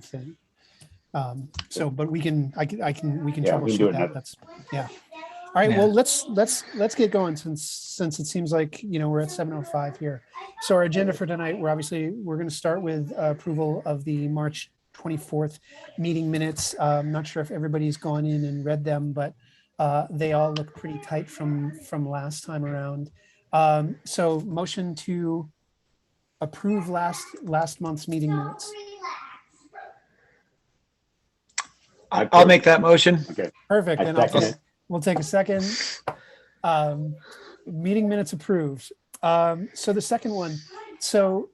thing. So, but we can troubleshoot that. That's, yeah. All right, well, let's get going since it seems like, we're at 7:05 here. So our agenda for tonight, we're going to start with approval of the March 24th meeting minutes. I'm not sure if everybody's gone in and read them, but they all look pretty tight from last time around. So motion to approve last month's meeting minutes. I'll make that motion. Okay. Perfect. I And second it. we'll take a second. Meeting minutes approved. So the second one, so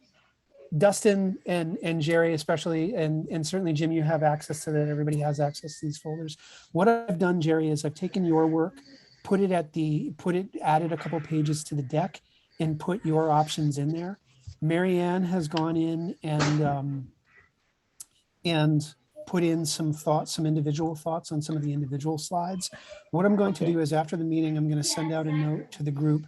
Dustin and Jerry especially, and certainly Jim, you have access to that. Everybody has access to these folders. What I've done, Jerry, is I've taken your work, added a couple pages to the deck and put your options in there. Mary Ann has gone in and put in some individual thoughts on some of the individual slides. What I'm going to do is after the meeting, I'm going to send out a note to the group,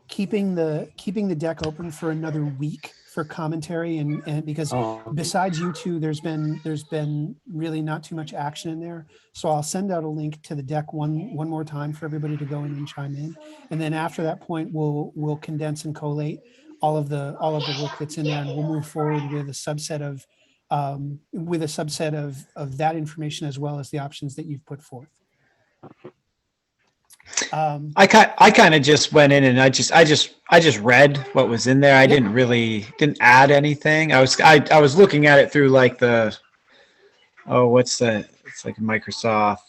keeping the deck open for another week for commentary and because besides you two, there's been really not too much action in there. So I'll send out a link to the deck one more time for everybody to go in and chime in. And then after that point, we'll condense and collate all of the work that's in there, and we'll move forward with a subset of that information as well as the options that you've put forth. I kind of just went in and I just read what was in there. I didn't add anything. I was looking at it through like it's like a Microsoft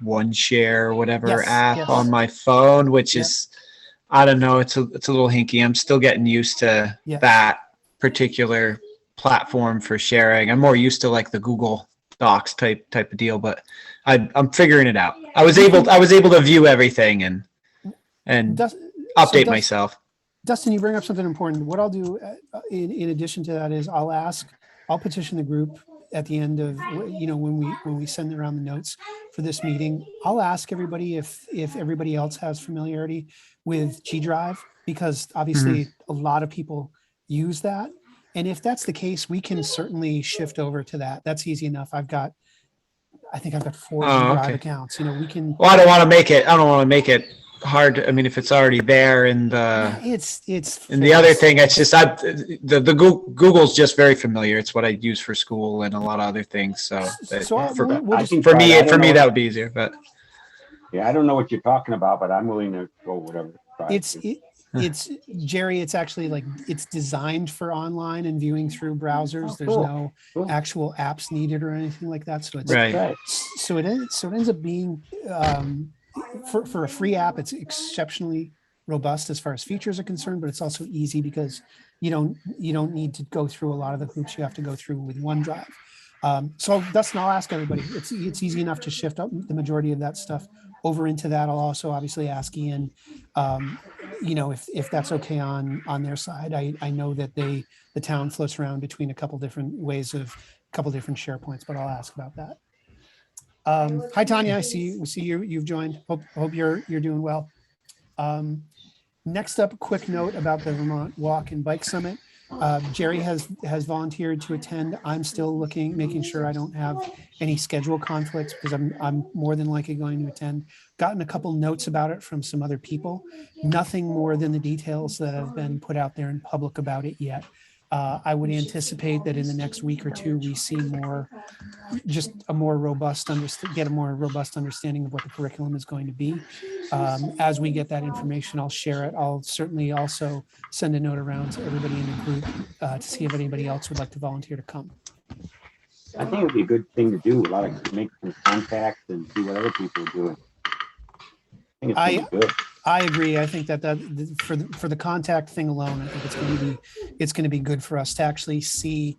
OneShare or whatever app on my phone, which is, I don't know, it's a little hinky. I'm still getting used to that particular platform for sharing. I'm more used to like the Google Docs type of deal, but I'm figuring it out. I was able to view everything and update myself. Dustin, you bring up something important. What I'll do in addition to that is I'll petition the group at the end of, when we send around the notes for this meeting. I'll ask everybody if everybody else has familiarity with G Drive, because obviously a lot of people use that. And if that's the case, we can certainly shift over to that. That's easy enough. I think I've got 4 G Drive accounts. We can. Well, I don't want to make it hard. I mean, if it's already there and it's and the other thing, it's just Google's just very familiar. It's what I use for school and a lot of other things. So for me, that would be easier. But yeah, I don't know what you're talking about, but I'm willing to go whatever. It's Jerry. It's actually it's designed for online and viewing through browsers. There's no actual apps needed or anything like that. So it's right. So it ends up being for a free app. It's exceptionally robust as far as features are concerned, but it's also easy because you don't need to go through a lot of the hoops you have to go through with OneDrive. So Dustin, I'll ask everybody. It's easy enough to shift up the majority of that stuff over into that. I'll also obviously ask Ian, if that's okay on their side. I know that the town floats around between a couple different SharePoints, but I'll ask about that. Hi Tanya, I see you've joined. Hope you're doing well. Next up, a quick note about the Vermont Walk and Bike Summit. Jerry has volunteered to attend. I'm still making sure I don't have any schedule conflicts because I'm more than likely going to attend. Gotten a couple notes about it from some other people. Nothing more than the details that have been put out there in public about it yet. I would anticipate that in the next week or two, we see get a more robust understanding of what the curriculum is going to be. As we get that information, I'll share it. I'll certainly also send a note around to everybody in the group to see if anybody else would like to volunteer to come. I think it would be a good thing to do. Make some contacts and see what other people are doing. I think it's good. I agree. I think that for the contact thing alone, I think it's going to be good for us to actually see.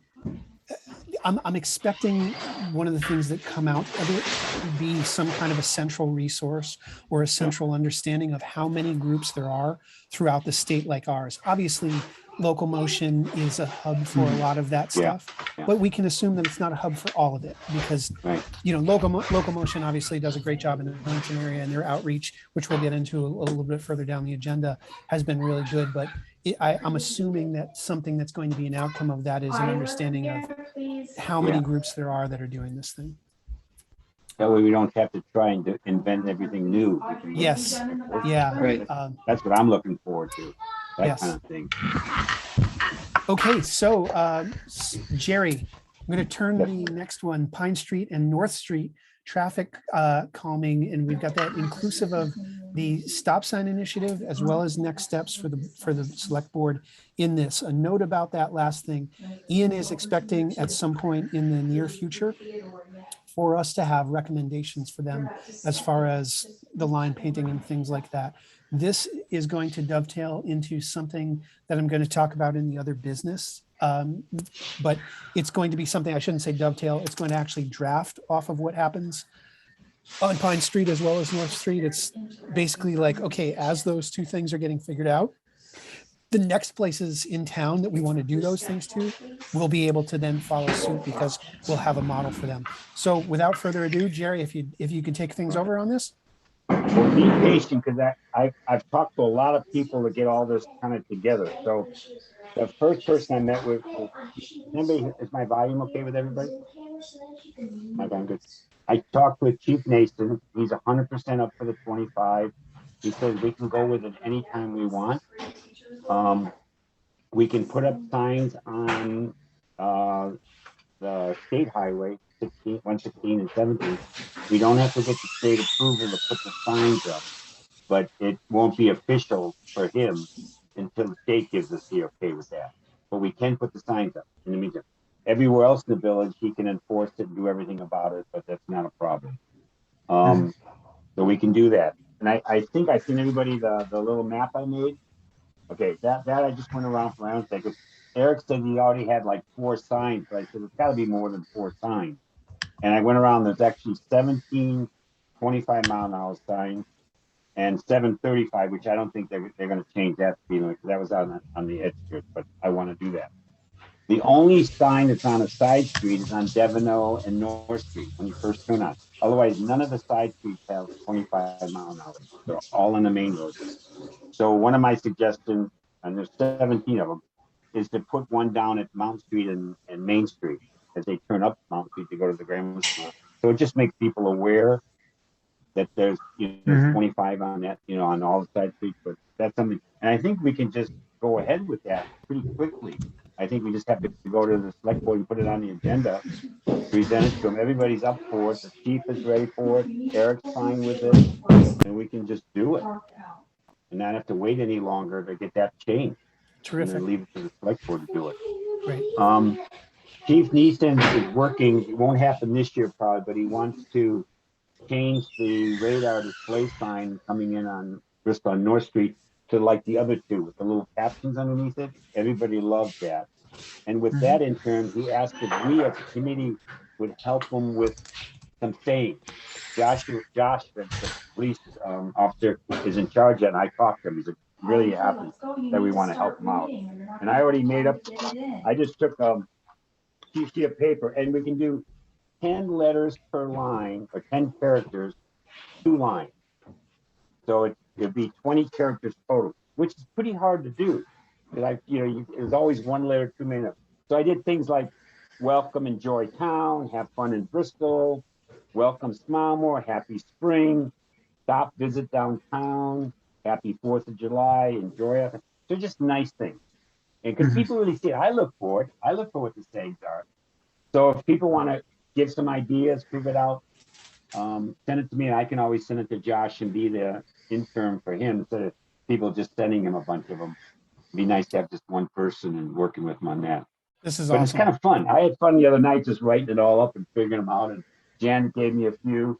I'm expecting one of the things that come out of it to be some kind of a central resource or a central understanding of how many groups there are throughout the state like ours. Obviously, Local Motion is a hub for a lot of that Yeah, stuff, yeah. but we can assume that it's not a hub for all of it because, Right. Local Motion obviously does a great job in the Huntington area, and their outreach, which we'll get into a little bit further down the agenda, has been really good. But I'm assuming that something that's going to be an outcome of that is an understanding of how many Yeah. groups there are that are doing this thing. That way we don't have to try and invent everything new. We can look Yes. at it. Yeah. Right. That's what I'm looking forward to. That Yes. kind of thing. Okay, so Jerry, I'm going to turn Yes. the next one, Pine Street and North Street traffic calming, and we've got that inclusive of the stop sign initiative as well as next steps for the select board in this. A note about that last thing, Ian is expecting at some point in the near future for us to have recommendations for them as far as the line painting and things like that. This is going to dovetail into something that I'm going to talk about in the other business. But it's going to be something, I shouldn't say dovetail, it's going to actually draft off of what happens on Pine Street as well as North Street. It's basically like, okay, as those two things are getting figured out, the next places in town that we want to do those things to, we'll be able to then follow suit because we'll have a model for them. So without further ado, Jerry, if you could take things over on this. Well, be patient because I've talked to a lot of people to get all this kind of together. So the first person I met with, is my volume okay with everybody? My volume good. I talked with Chief Nason. He's 100% up for the 25. He says we can go with it anytime we want. We can put up signs on the state highway, 116 and 17. We don't have to get the state approval to put the signs up, but it won't be official for him until the state gives us the okay with that. But we can put the signs up in the meantime. Everywhere else in the village, he can enforce it and do everything about it, but that's not a problem. So we can do that. And I think I've seen everybody the little map I made. Okay, that I just went around for my own sake. Eric said he already had like 4 signs, but I said it's got to be more than 4 signs. And I went around. There's actually 17 25-mile-an-hour signs and 735, which I don't think they're going to change that speed limit because that was on the edge of it. But I want to do that. The only sign that's on a side street is on Devino and North Street when you first turn on. Otherwise, none of the side streets have 25-mile-an-hour. They're all on the main road. So one of my suggestions, and there's 17 of them, is to put one down at Mount Street and Main Street as they turn up Mount Street to go to the Grandma School. So it just makes people aware that there's 25 on that, on all the side streets. But that's something, and I think we can just go ahead with that pretty quickly. I think we just have to go to the select board and put it on the agenda, present it to them. Everybody's up for it. The chief is ready for it. Eric's fine with it, and we can just do it and not have to wait any longer to get that changed. Terrific. And then leave it to the select board to do it. Great. Chief Neeson is working. It won't happen this year probably, but he wants to change the radar display sign coming in on Bristol on North Street to like the other two with the little captions underneath it. Everybody loved that. And with that in turn, he asked if we as a committee would help him with some saying. Josh, the police officer, is in charge of it, and I talked to him. He's really happy that we want to help him out. And I already made up, I just took a sheet of paper, and we can do 10 letters per line, or 10 characters, 2 lines. So it'd be 20 characters total, which is pretty hard to do. There's always one letter too many. So I did things like welcome, enjoy town, have fun in Bristol, welcome, smile more, happy spring, stop, visit downtown, happy 4th of July, enjoy it. They're just nice things. And because people really see it, I look for it. I look for what the sayings are. So if people want to give some ideas, prove it out, send it to me. And I can always send it to Josh and be the intern for him instead of people just sending him a bunch of them. It'd be nice to have just one person and working with him on that. This is but awesome. It's kind of fun. I had fun the other night just writing it all up and figuring them out. And Jan gave me a few,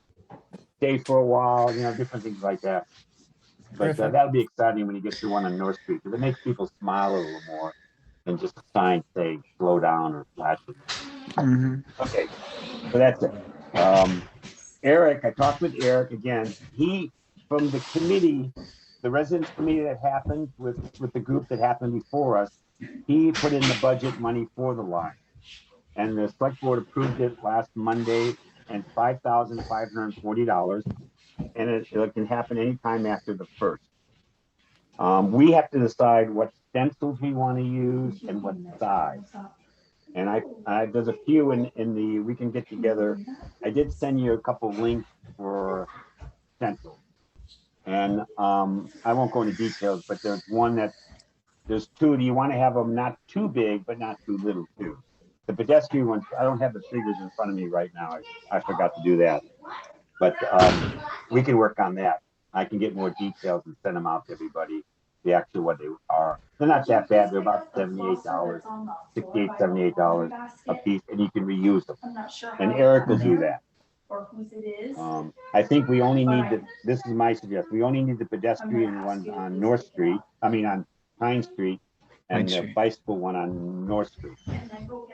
stay for a while, different things like that. But that'll be exciting when you get to one on North Street because it makes people smile a little more than just a sign saying slow down or flashing. Okay, so that's it. Eric, I talked with Eric again. He, from the committee, the residents committee that happened with the group that happened before us, he put in the budget money for the line. And the select board approved it last Monday and $5,540. And it can happen anytime after the 1st. We have to decide what stencils we want to use and what size. And I there's a few in the, we can get together. I did send you a couple links for stencils. And I won't go into details, but there's there's two. Do you want to have them not too big, but not too little too? The pedestrian ones, I don't have the figures in front of me right now. I forgot to do that. But we can work on that. I can get more details and send them out to everybody. The actual what they are. They're not that bad. They're about $78, $68, $78 a piece, and you can reuse them. And Eric will do that. I think we only need this is my suggestion. We only need the pedestrian ones on North Street. I mean on Pine Street, and the bicycle one on North Street,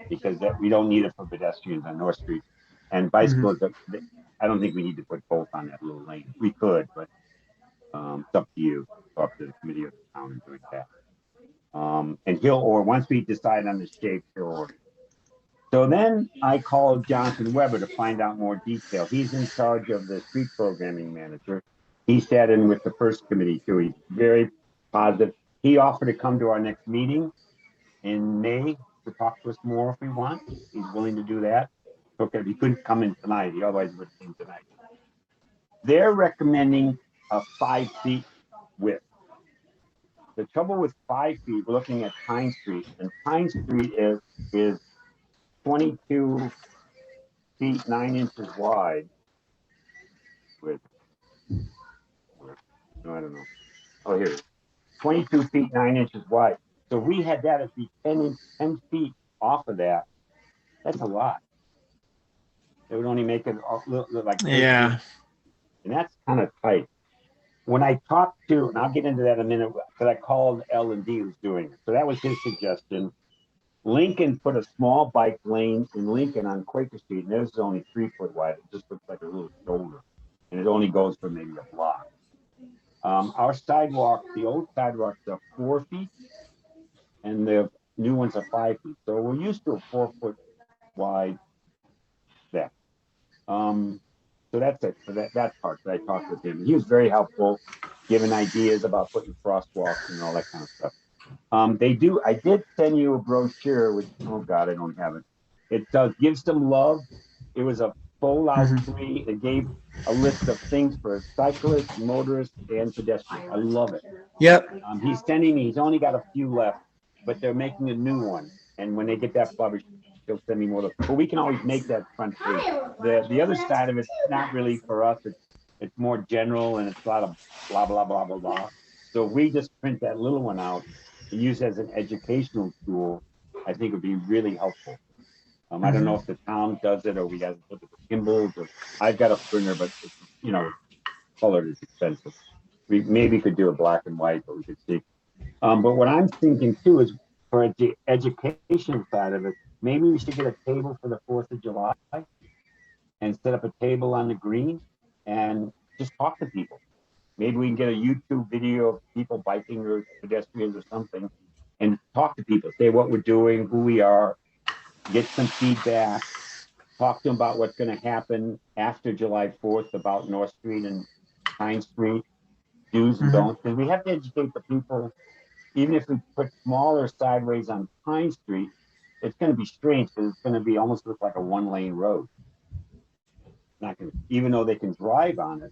because we don't need it for pedestrians on North Street. And bicycles, I don't think we need to put both on that little lane. We could, but it's up to you, up to the committee of the town and doing that. And once we decide on the shape, he'll order. So then I called Jonathan Weber to find out more detail. He's in charge of the street programming manager. He sat in with the first committee too. He's very positive. He offered to come to our next meeting in May to talk to us more if we want. He's willing to do that. Okay, he couldn't come in tonight. He otherwise would have come tonight. They're recommending a 5 feet width. The trouble with 5 feet, we're looking at Pine Street, and Pine Street is 22 feet 9 inches wide. No, I don't know. Oh, here it is. 22 feet 9 inches wide. So we had that at the 10 feet off of that. That's a lot. It would only make it look like yeah. And that's kind of tight. When I talked to, and I'll get into that in a minute, because I called L&D who's doing it. So that was his suggestion. Lincoln put a small bike lane in Lincoln on Quaker Street, and this is only 3 foot wide. It just looks like a little shoulder, and it only goes for maybe a block. Our sidewalk, the old sidewalks are 4 feet, and the new ones are 5 feet. So we're used to a 4 foot wide step. So that's it for that part that I talked with him. He was very helpful, giving ideas about putting crosswalks and all that kind of stuff. I did send you a brochure, which, oh God, I don't have it. It does give some love. It was a full out tree. It gave a list of things for cyclists, motorists, and pedestrians. I love it. Yep. He's sending me, he's only got a few left, but they're making a new one. And when they get that published, he'll send me more. But we can always make that front page. The other side of it's not really for us. It's more general, and it's a lot of blah, blah, blah, blah, blah. So if we just print that little one out and use it as an educational tool, I think it would be really helpful. I don't know if the town does it or we got to look at the symbols. Or I've got a printer, but it's, colored is expensive. We maybe could do a black and white, but we could see. But what I'm thinking too is for the education side of it, maybe we should get a table for the 4th of July and set up a table on the green and just talk to people. Maybe we can get a YouTube video of people biking or pedestrians or something and talk to people, say what we're doing, who we are, get some feedback, talk to them about what's going to happen after July 4th about North Street and Pine Street, do's and don'ts. Because we have to educate the people. Even if we put smaller sideways on Pine Street, it's going to be strange because it's going to be almost look like a 1-lane road. Not gonna, even though they can drive on it,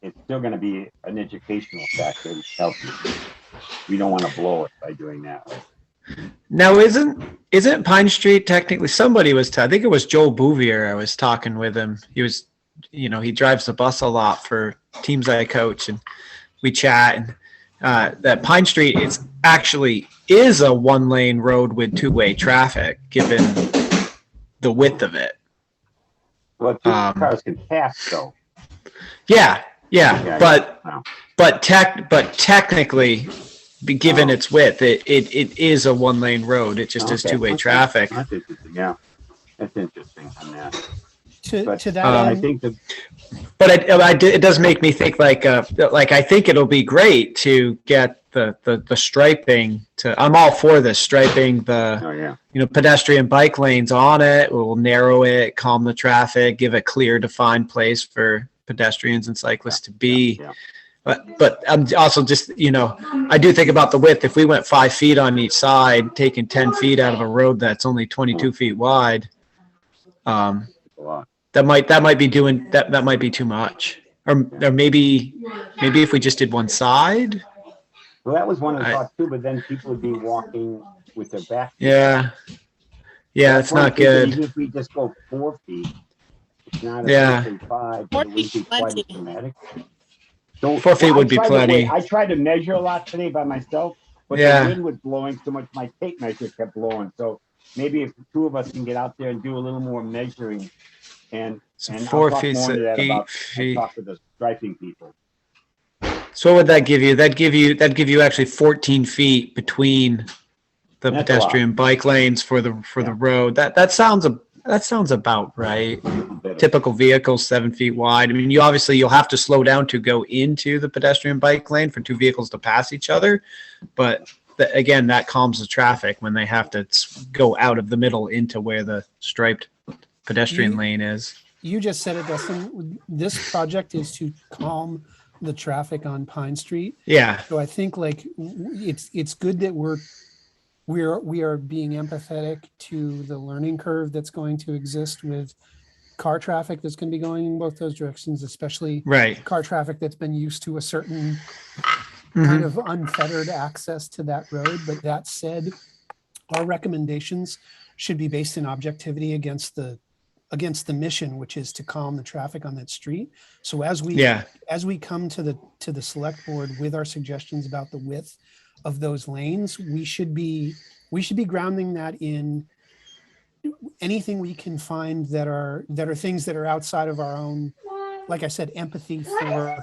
it's still going to be an educational factor to help you. We don't want to blow it by doing that. Now, isn't Pine Street technically, somebody was, I think it was Joel Bouvier, I was talking with him. He was, he drives the bus a lot for teams I coach, and we chat, and that Pine Street is a 1-lane road with 2-way traffic, given the width of it. Well, 2 cars can pass though. Yeah, but technically, given its width, it is a 1-lane road. It just has 2-way traffic. That's interesting. Yeah, that's interesting on that. But To that I end, think that But it does make me think like I think it'll be great to get the striping to. I'm all for this striping oh yeah, pedestrian bike lanes on it. We'll narrow it, calm the traffic, give a clear, defined place for pedestrians and cyclists to be. yeah. But I'm also just I do think about the width. If we went 5 feet on each side, taking 10 feet out of a road that's only 22 feet wide. A lot. That might be doing that. That might be too much, or maybe if we just did one side. Well, that was one of the thoughts too. But then people would be walking with their back. Yeah, it's not good. Even if we just go 4 feet, it's not Yeah. 5, but it wouldn't be quite as dramatic. So 4 feet would be plenty. I tried to measure a lot today by myself, but the wind was blowing so much. My tape measure kept blowing. So maybe if the two of us can get out there and do a little more measuring. And 4 feet to 8 feet. Talk to the striping people. So what would that give you? That'd give you actually 14 feet between the pedestrian bike lanes for the road. That sounds about right. Typical vehicle 7 feet wide. I mean, you'll have to slow down to go into the pedestrian bike lane for two vehicles to pass each other, but again, that calms the traffic when they have to go out of the middle into where the striped pedestrian lane is. You just said it, Dustin. This project is to calm the traffic on Pine Street. Yeah. So I think like it's good that we are being empathetic to the learning curve that's going to exist with car traffic that's going to be going in both those directions, especially car traffic that's been used to a certain kind of unfettered access to that road. But that said, our recommendations should be based in objectivity against the mission, which is to calm the traffic on that street. So as we come to the select board with our suggestions about the width of those lanes, we should be grounding that in anything we can find that are things that are outside of our own, like I said, empathy for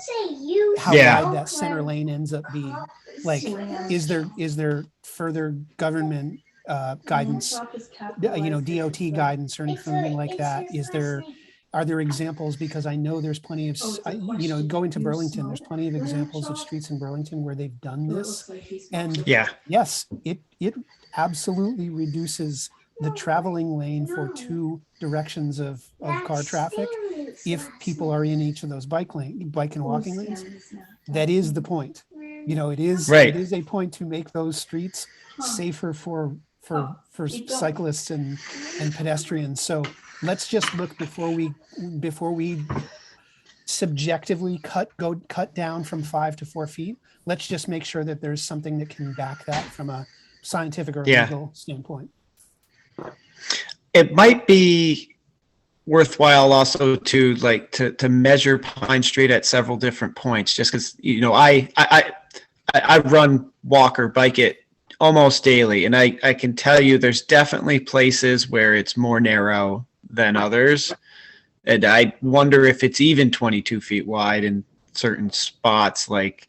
how wide that center lane ends up being. Like, is there further government guidance, DOT guidance or anything like that? Are there examples? Because I know there's plenty of, going to Burlington, there's plenty of examples of streets in Burlington where they've done this. And yes, it absolutely reduces the traveling lane for two directions of car traffic if people are in each of those bike and walking lanes. That is the point. It is a point to make those streets safer for cyclists and pedestrians. So let's just look before we subjectively cut down from 5 to 4 feet. Let's just make sure that there's something that can back that from a scientific or legal standpoint. It might be worthwhile also to measure Pine Street at several different points, just because I run, walk, or bike it almost daily, and I can tell you there's definitely places where it's more narrow than others, and I wonder if it's even 22 feet wide in certain spots. Like,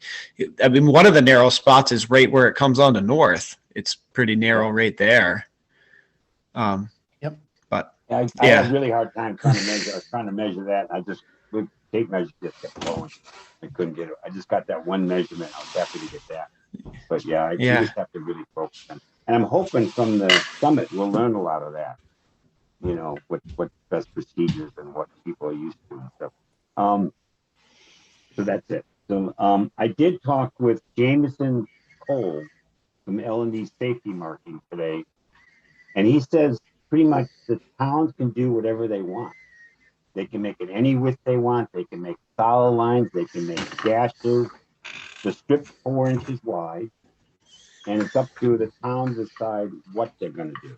I mean, one of the narrow spots is right where it comes on to North. It's pretty narrow right there. But I had a really hard time trying to measure. I was trying to measure that. With tape measure just kept going. I couldn't get it. I just got that one measurement. I was happy to get that. But I just have to really focus on. And I'm hoping from the summit we'll learn a lot of that. What best procedures and what people are used to and stuff. So that's it. So I did talk with Jameson Cole from L&D Safety Marking today, and he says pretty much the towns can do whatever they want. They can make it any width they want. They can make solid lines. They can make gashes. The strip's 4 inches wide, and it's up to the town to decide what they're going to do.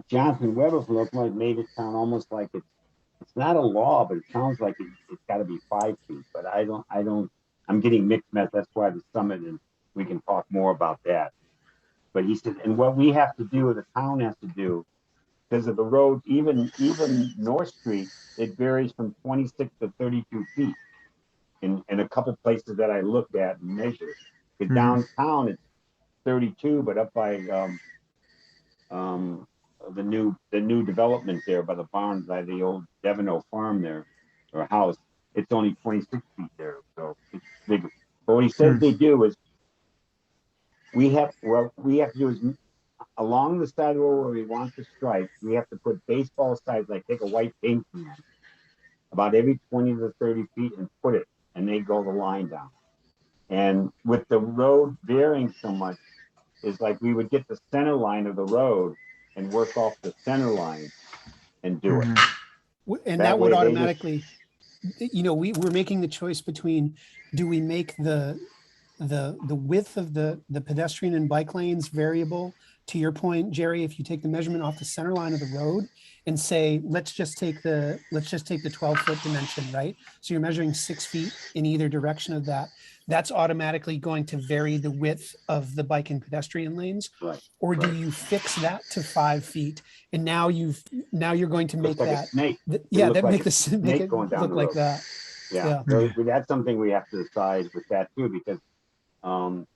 Jonathan Weber from Oklahoma made it sound almost like it's not a law, but it sounds like it's got to be 5 feet. But I'm getting mixed messages. That's why the summit, and we can talk more about that. But he said, and what we have to do, or the town has to do, because of the road, even North Street, it varies from 26 to 32 feet. In a couple places that I looked at and measured. Downtown it's 32, but up by the new development there by the barn, by the old Deveno farm there, or house. It's only 26 feet there, so it's bigger. But what he says they do is we have to do is along the side of the road where we want the stripe, we have to put baseball size, like take a white paint can about every 20 to 30 feet and put it, and they go the line down. And with the road varying so much, is like we would get the center line of the road and work off the center line and do it. And that would automatically, we're making the choice between, do we make the width of the pedestrian and bike lanes variable? To your point, Jerry, if you take the measurement off the center line of the road and say, let's just take the 12-foot dimension, right? So you're measuring 6 feet in either direction of that. That's automatically going to vary the width of the bike and pedestrian lanes. Right. Or do you fix that to 5 feet? And now you're going to make like that. a snake. Make it going down look the like road. that. Yeah. So that's something we have to decide with that too, because on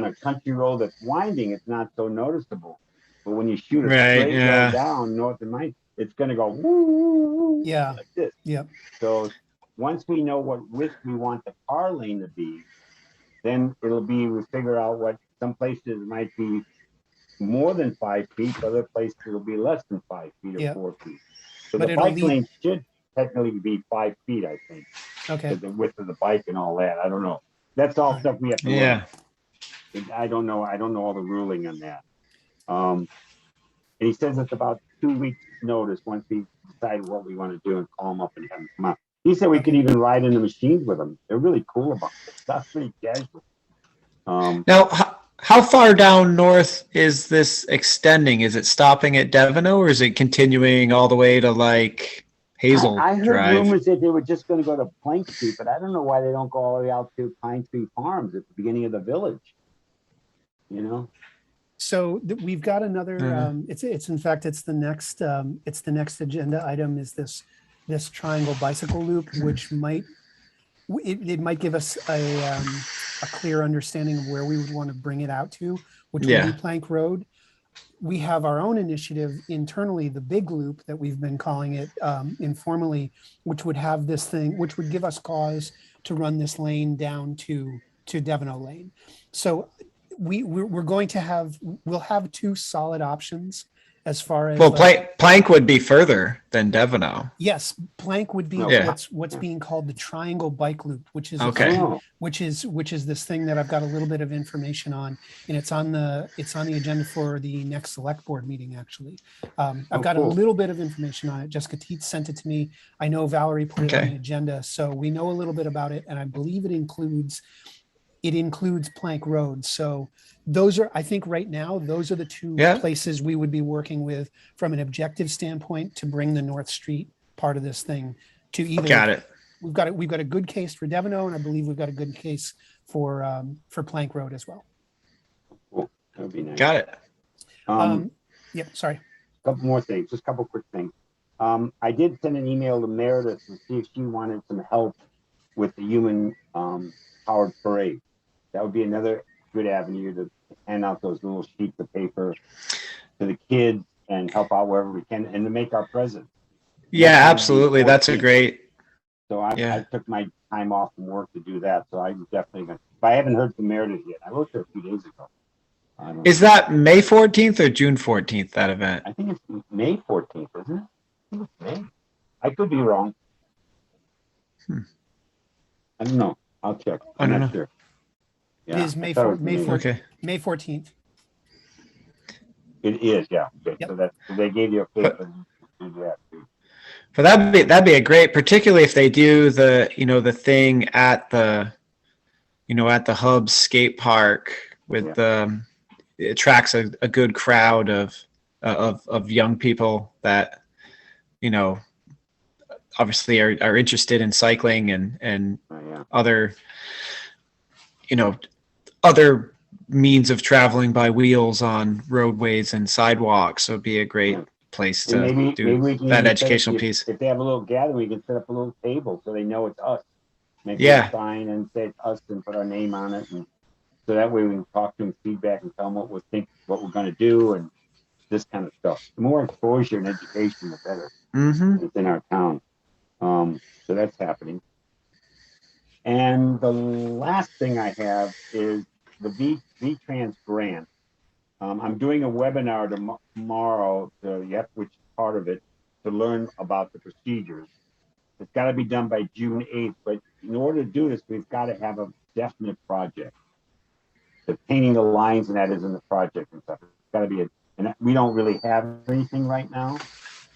a country road that's winding, it's not so noticeable. But when you shoot a straight road down north of mine, it's going to go woo, like this. Yeah. So once we know what width we want the car lane to be, then we figure out what some places might be more than 5 feet, other places it'll be less than 5 feet or 4 feet. So the bike lane should technically be 5 feet, I think. Okay. The width of the bike and all that. I don't know. That's all stuff we have to learn. I don't know all the ruling on that. And he says it's about 2 weeks notice once we decide what we want to do and call them up and have them come out. He said we could even ride in the machines with them. They're really cool about it. That's pretty casual. Now, how far down north is this extending? Is it stopping at Deveno, or is it continuing all the way to like Hazel I heard Drive? rumors that they were just going to go to Plank Street, but I don't know why they don't go all the way out to Pine Tree Farms at the beginning of the village. So we've got another. It's the next agenda item is this triangle bicycle loop, which might give us a clear understanding of where we would want to bring it out to, which would be Plank Road. We have our own initiative internally, the big loop that we've been calling it informally, which would have this thing, which would give us cause to run this lane down to Deveno Lane. So we'll have two solid options as far as Plank would be further than Deveno. Yes, Plank would be what's being called the triangle bike loop, which is which is this thing that I've got a little bit of information on, and it's on the agenda for the next select board meeting. Actually, I've got a little bit of information on it. Jessica Teets sent it to me. I know Valerie put it on the agenda, so we know a little bit about it, and I believe it includes Plank Road. So those are, I think right now, those are the two places we would be working with from an objective standpoint to bring the North Street part of this thing to either. Got it. We've got a good case for Deveno, and I believe we've got a good case for Plank Road as well. Cool. That would be nice. Got it. Sorry. A couple more things, just a couple quick things. I did send an email to Meredith to see if she wanted some help with the human powered parade. That would be another good avenue to hand out those little sheets of paper to the kids and help out wherever we can, and to make our presence. Yeah, absolutely. That's a great. So I took my time off from work to do that. So I'm definitely going to, but I haven't heard from Meredith yet. I wrote her a few days ago. Is that May 14th or June 14th, that event? I think it's May 14th, isn't it? I think it's May. I could be wrong. I don't know. I'll check. I'm not sure. Yeah, it is May 14th. It is, yeah. Okay. Yep. So they gave you a paper to do that too. But that'd be a great, particularly if they do the thing at the Hubs skate park with it attracts a good crowd of young people that obviously are interested in cycling and other other means of traveling by wheels on roadways and sidewalks. So it'd be a great place to do that educational piece. If they have a little gathering, we can set up a little table so they know it's us. Make a sign and say it's us and put our name on it. And so that way we can talk to them, feedback, and tell them what we're going to do. And this kind of stuff. The more exposure and education, the better. Mm-hmm. Within our town. So that's happening. And the last thing I have is the VTrans grant. I'm doing a webinar tomorrow, which is part of it, to learn about the procedures. It's got to be done by June 8th, but in order to do this, we've got to have a definite project. The painting the lines and that is in the project and stuff. It's got to be and we don't really have anything right now.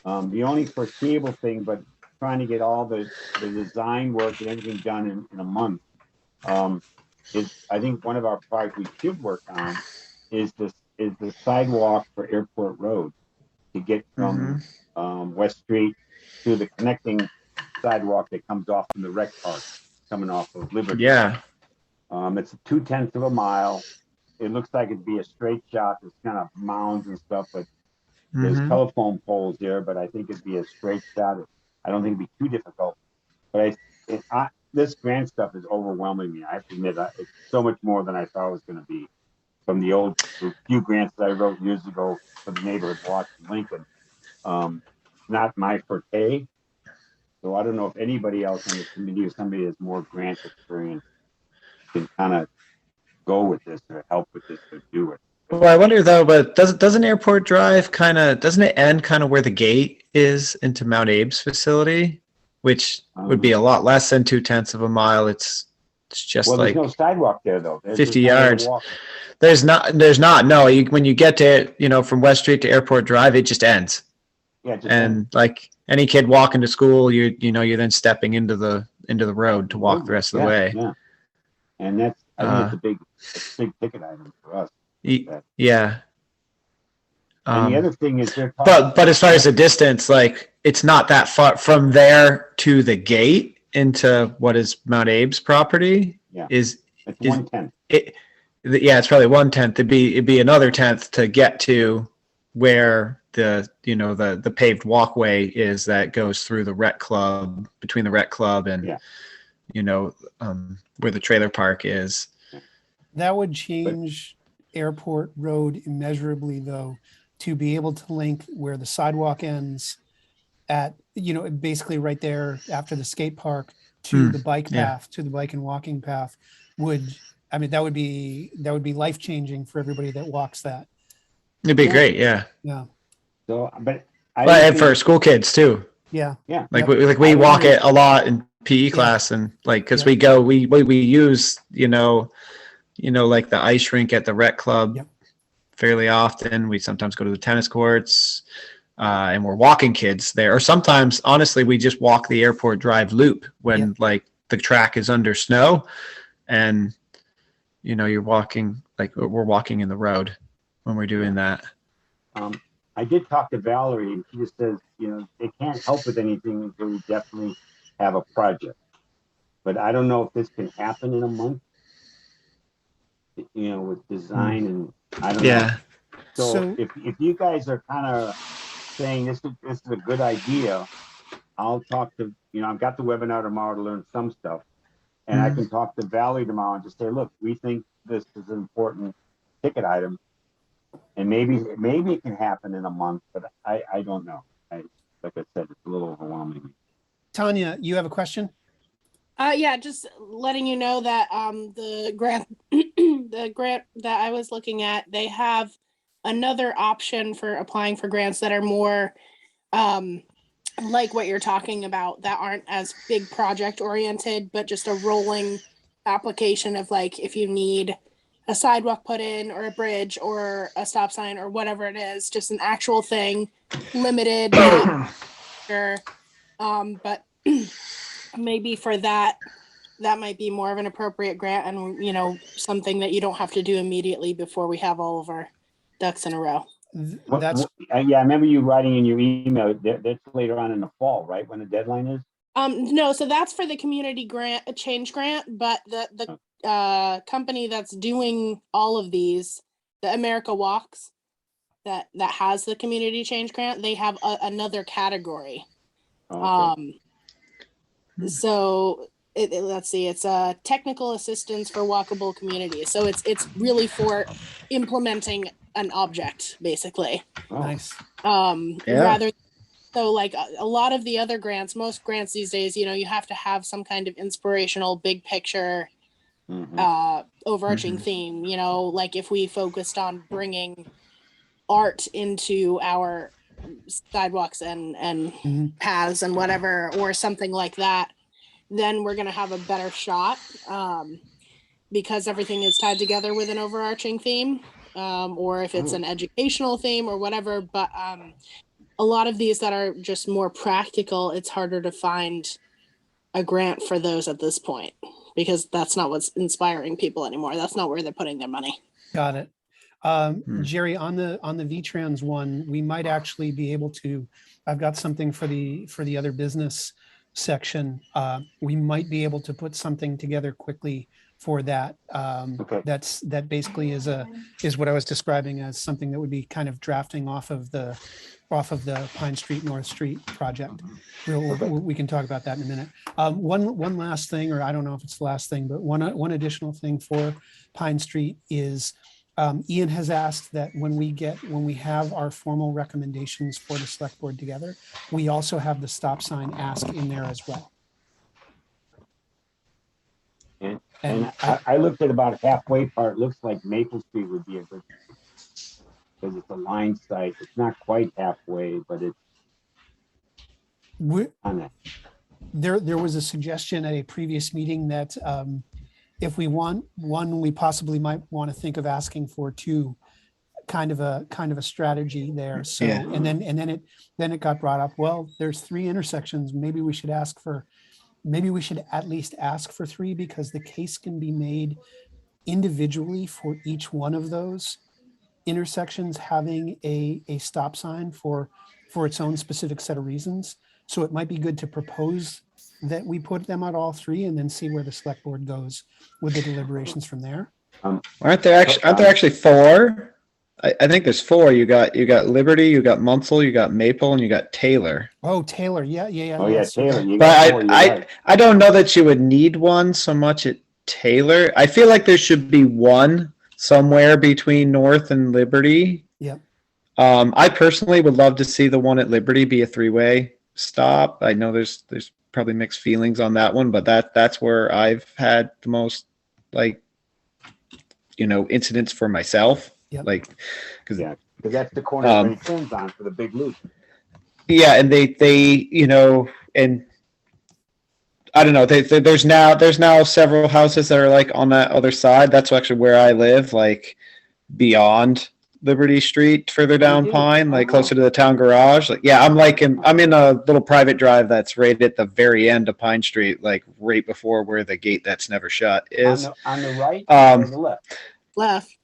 The only foreseeable thing, but trying to get all the design work and everything done in a month, is I think one of our projects we should work on is the sidewalk for Airport Road to get from West Street to the connecting sidewalk that comes off from the rec park coming off of Liberty. Yeah. It's 2/10 of a mile. It looks like it'd be a straight shot. There's kind of mounds and stuff, but there's telephone poles there, but I think it'd be a straight shot. I don't think it'd be too difficult. But this grant stuff is overwhelming me. I have to admit, it's so much more than I thought it was going to be. From the few grants that I wrote years ago for the neighborhood watch in Lincoln, not my forte. So I don't know if anybody else on the committee or somebody has more grant experience can kind of go with this or help with this or do it. Well, I wonder though, but doesn't Airport Drive doesn't it end kind of where the gate is into Mount Abe's facility, which would be a lot less than 2/10 of a mile. It's just like there's no sidewalk there though. There's 50 yards. There's not. No, when you get to from West Street to Airport Drive, it just ends. Yeah. Like any kid walking to school, you're then stepping into the road to walk the rest of the way. Yeah. And that's I think it's a big ticket item for us. Yeah. And the other thing is but as far as the distance, like it's not that far from there to the gate into what is Mount Abe's property. Yeah. It's 1/10. It's probably 1/10. It'd be another 1/10 to get to where the paved walkway is that goes through the rec club, between the rec club and where the trailer park is. That would change Airport Road immeasurably, though, to be able to link where the sidewalk ends at, basically right there after the skate park to the bike path, to the bike and walking path that would be life changing for everybody that walks that. It'd be great. Yeah. Yeah. So, but for school kids too. Yeah. Yeah. We walk it a lot in PE class and because we use, like the ice rink at the rec club fairly often. We sometimes go to the tennis courts and we're walking kids there. Or sometimes, honestly, we just walk the Airport Drive loop when the track is under snow and, you're walking, we're walking in the road when we're doing that. I did talk to Valerie and she just says, they can't help with anything until we definitely have a project. But I don't know if this can happen in a month, with design and I don't know. So if you guys are kind of saying this is a good idea, I'll talk to, I've got the webinar tomorrow to learn some stuff. And I can talk to Valerie tomorrow and just say, look, we think this is an important ticket item. And maybe it can happen in a month, but I don't know. Like I said, it's a little overwhelming. Tanya, you have a question? Yeah, just letting you know that the grant that I was looking at, they have another option for applying for grants that are more like what you're talking about, that aren't as big project oriented, but just a rolling application of if you need a sidewalk put in or a bridge or a stop sign or whatever it is, just an actual thing, limited. But maybe for that might be more of an appropriate grant and, something that you don't have to do immediately before we have all of our ducks in a row. I remember you writing in your email that's later on in the fall, right? When the deadline is? No, so that's for the community grant, a change grant, but the company that's doing all of these, the America Walks, that has the community change grant, they have another category. Okay. So let's see, it's a technical assistance for walkable communities. So it's really for implementing an object basically. Nice. Rather, so like a lot of the other grants, most grants these days, you know, you have to have some kind of inspirational big picture overarching theme, you know, like if we focused on bringing art into our sidewalks and paths and whatever, or something like that, then we're going to have a better shot, because everything is tied together with an overarching theme, or if it's an educational theme or whatever. But a lot of these that are just more practical, it's harder to find a grant for those at this point, because that's not what's inspiring people anymore. That's not where they're putting their money. Got it. Jerry, on the VTrans one, we might actually be able to, I've got something for the other business section. We might be able to put something together quickly for that. That basically is what I was describing as something that would be kind of drafting off of the Pine Street, North Street project. We can talk about that in a minute. One last thing, or I don't know if it's the last thing, but one additional thing for Pine Street is Ian has asked that when we have our formal recommendations for the select board together, we also have the stop sign ask in there as well. And I looked at about halfway part. Looks like Maple Street would be a good, because it's a line site. It's not quite halfway, but it's on it. There was a suggestion at a previous meeting that if we want one, we possibly might want to think of asking for two, kind of a strategy there. So and then it got brought up. Well, there's 3 intersections. Maybe we should at least ask for 3, because the case can be made individually for each one of those intersections having a stop sign for its own specific set of reasons. So it might be good to propose that we put them at all 3 and then see where the select board goes with the deliberations from there. Aren't there actually 4? I think there's 4. You got Liberty, you got Munsell, you got Maple, and you got Taylor. Oh, Taylor. Yeah. Oh yeah, Taylor. But I don't know that you would need one so much at Taylor. I feel like there should be one somewhere between North and Liberty. Yep. I personally would love to see the one at Liberty be a 3-way stop. I know there's probably mixed feelings on that one, but that's where I've had the most incidents for myself. Yep. Because that's the corner that it turns on for the big loop. Yeah, and they and I don't know. There's now several houses that are on that other side. That's actually where I live, beyond Liberty Street, further down Pine, closer to the town garage. I'm in a little private drive that's right at the very end of Pine Street, right before where the gate that's never shut is. On the right or the left? Left.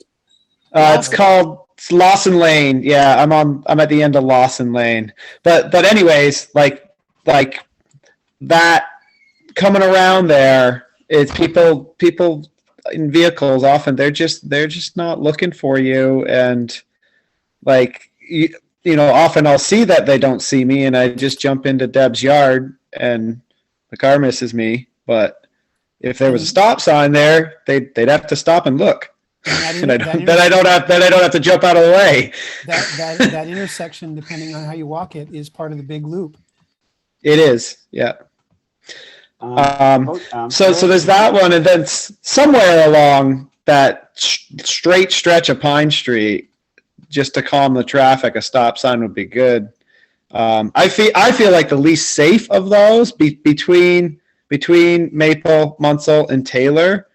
It's called Lawson Lane. Yeah, I'm at the end of Lawson Lane. But anyways, that coming around there, it's people in vehicles often they're just not looking for you, and often I'll see that they don't see me and I just jump into Deb's yard and the car misses me. But if there was a stop sign there, they'd have to stop and look. And I don't have to jump out of the way. That intersection, depending on how you walk it, is part of the big loop. It is, yeah. So there's that one, and then somewhere along that straight stretch of Pine Street, just to calm the traffic, a stop sign would be good. I feel like the least safe of those between Maple, Munsell, and Taylor.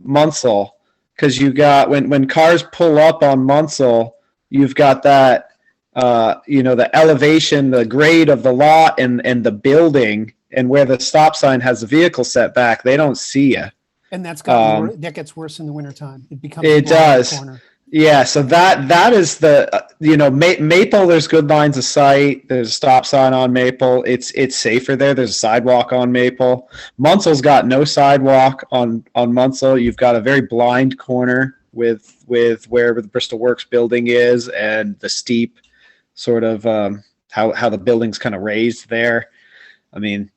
Munsell. Because you got when cars pull up on Munsell, you've got that the elevation, the grade of the lot, and the building, and where the stop sign has the vehicle set back, they don't see you. And that gets worse in the wintertime. It does. Corner. Yeah, so that is the Maple. There's good lines of sight. There's a stop sign on Maple. It's safer there. There's a sidewalk on Maple. Munsell's got no sidewalk on Munsell. You've got a very blind corner with where the Bristol Works building is, and the steep sort of how the building's kind of raised there. I mean,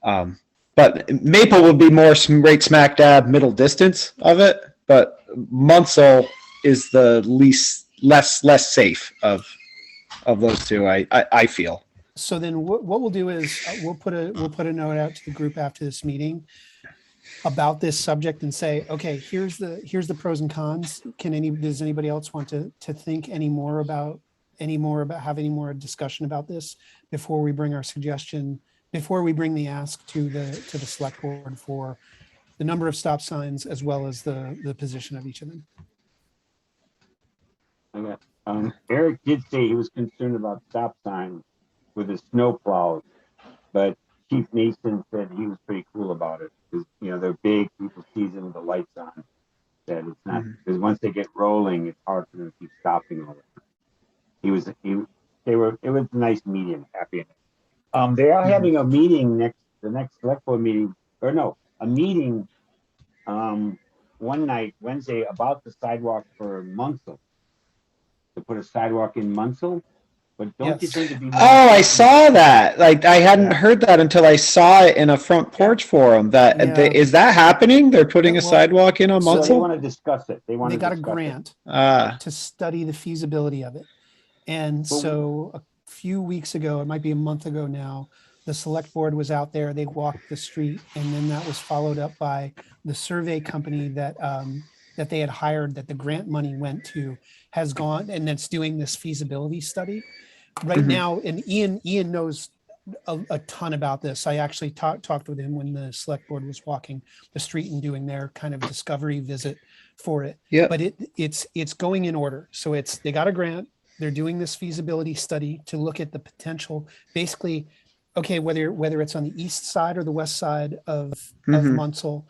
but Maple would be more right smack dab middle distance of it, but Munsell is the least less safe of those two. I feel. So then what we'll do is we'll put a note out to the group after this meeting about this subject and say, okay, here's the pros and cons. Does anybody else want to think any more about have any more discussion about this before we bring the ask to the select board for the number of stop signs as well as the position of each of them? Eric did say he was concerned about stop signs with his snow plows, but Chief Mason said he was pretty cool about it because they're big, people see them, the lights on. That it's not because once they get rolling, it's hard for them to keep stopping all the time. It was a nice medium, happy. They are having a meeting the next select board meeting, a meeting one night, Wednesday, about the sidewalk for Munsell. To put a sidewalk in Munsell, but don't you think it'd be more I saw that. Like I hadn't heard that until I saw it in a front porch forum. Is that happening? They're putting a sidewalk in on So they Munsell? want to discuss it. They got a grant to study the feasibility of it. And so a few weeks ago, it might be a month ago now, the select board was out there, they walked the street, and then that was followed up by the survey company that they had hired, that the grant money went to, has gone, and that's doing this feasibility study right now. And Ian knows a ton about this. I actually talked with him when the select board was walking the street and doing their kind of discovery visit for it. Yeah. But it's going in order. So they got a grant. They're doing this feasibility study to look at the potential, basically, okay, whether it's on the east side or the west side of Munsell,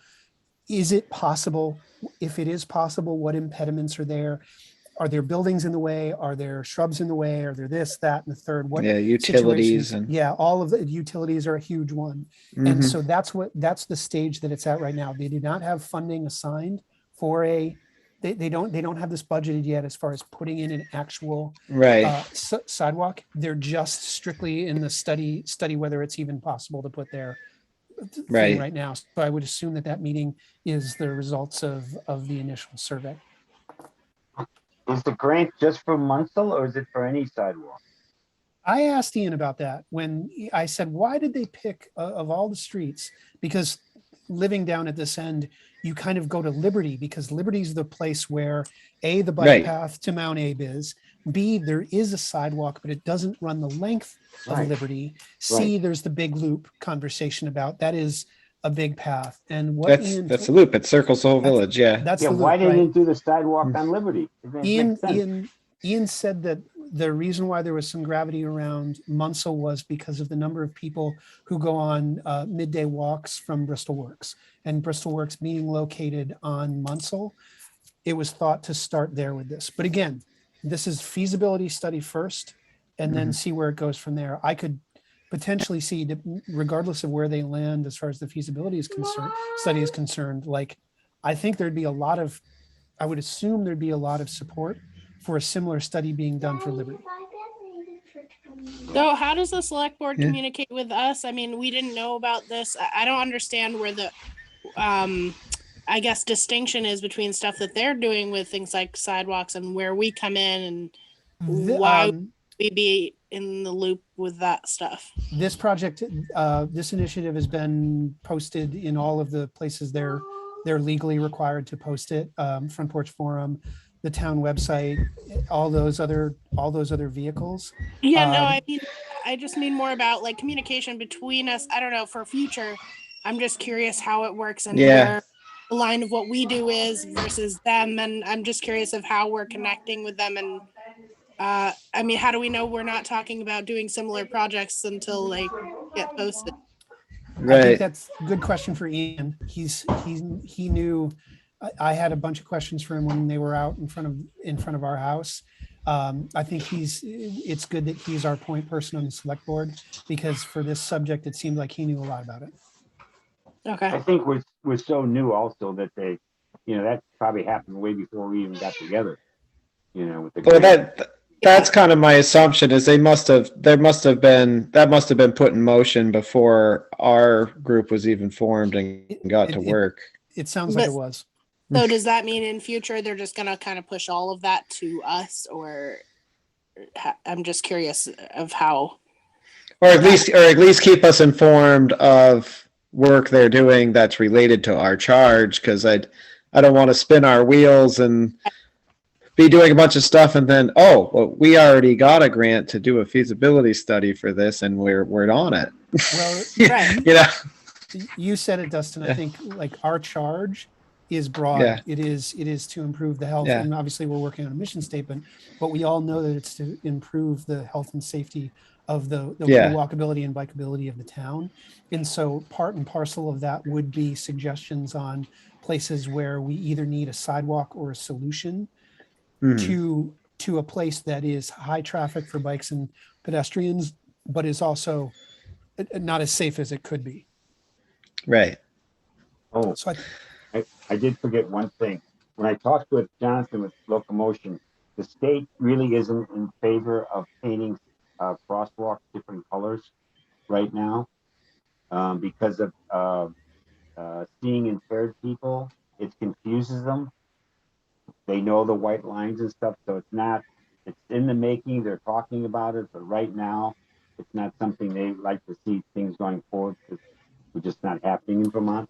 is it possible? If it is possible, what impediments are there? Are there buildings in the way? Are there shrubs in the way? Are there this, that, and the third? What utilities all of the utilities are a huge one. And so that's the stage that it's at right now. They do not have funding assigned for they don't have this budgeted yet as far as putting in an actual sidewalk. They're just strictly in the study whether it's even possible to put their thing right now. So I would assume that meeting is the results of the initial survey. Is the grant just for Munsell or is it for any sidewalk? I asked Ian about that when I said, why did they pick of all the streets? Because living down at this end, you kind of go to Liberty because Liberty's the place where A, the bike path to Mount Abe is, B, there is a sidewalk, but it doesn't run the length of Liberty. C, there's the big loop conversation about that is a big path. And what that's a loop. It circles the whole village. Yeah. That's the loop, why didn't it do the sidewalk on Liberty? Ian said that the reason why there was some gravity around Munsell was because of the number of people who go on midday walks from Bristol Works, and Bristol Works being located on Munsell, it was thought to start there with this. But again, this is feasibility study first, and then see where it goes from there. I could potentially see, regardless of where they land as far as the feasibility is concerned, study is concerned, like I think I would assume there'd be a lot of support for a similar study being done for Liberty. So how does the select board communicate with us? I mean, we didn't know about this. I don't understand where the, I guess, distinction is between stuff that they're doing with things like sidewalks and where we come in, and why would we be in the loop with that stuff. This project, this initiative has been posted in all of the places they're legally required to post it. Front Porch Forum, the town website, all those other vehicles. Yeah, no, I just mean more about like communication between us. I don't know, for future, I'm just curious how it works and where the line of what we do is versus them. And I'm just curious of how we're connecting with them. And I mean, how do we know we're not talking about doing similar projects until they get posted? I think that's a good question for Ian. He knew. I had a bunch of questions for him when they were out in front of our house. I think it's good that he's our point person on the select board, because for this subject, it seemed like he knew a lot about it. Okay. I think we're so new also that they, that probably happened way before we even got together. With the that's kind of my assumption is that must have been put in motion before our group was even formed and got to work. It sounds like it was. So does that mean in future they're just gonna kind of push all of that to us, or I'm just curious of how? Or at least keep us informed of work they're doing that's related to our charge, because I don't want to spin our wheels and be doing a bunch of stuff and then, oh, well, we already got a grant to do a feasibility study for this and we're on it. Well, Right. You know? you said it, Dustin. I Yeah. think like our charge is broad. Yeah. It is to improve the health. Yeah. And obviously we're working on a mission statement, but we all know that it's to improve the health and safety of the Yeah. walkability and bikeability of the town. And so part and parcel of that would be suggestions on places where we either need a sidewalk or a solution Mhm. to a place that is high traffic for bikes and pedestrians, but is also not as safe as it could be. Right. Oh, So I did forget one thing. When I talked with Jonathan with locomotion, the state really isn't in favor of painting crosswalks different colors right now because of seeing impaired people. It confuses them. They know the white lines and stuff, so it's in the making. They're talking about it, but right now it's not something they like to see things going forward because we're just not happening in Vermont.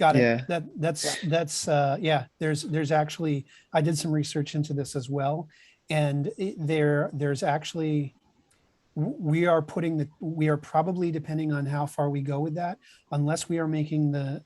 got it. Yeah. That's yeah, there's actually, I did some research into this as well. And there's actually, we are probably, depending on how far we go with that, unless we are making the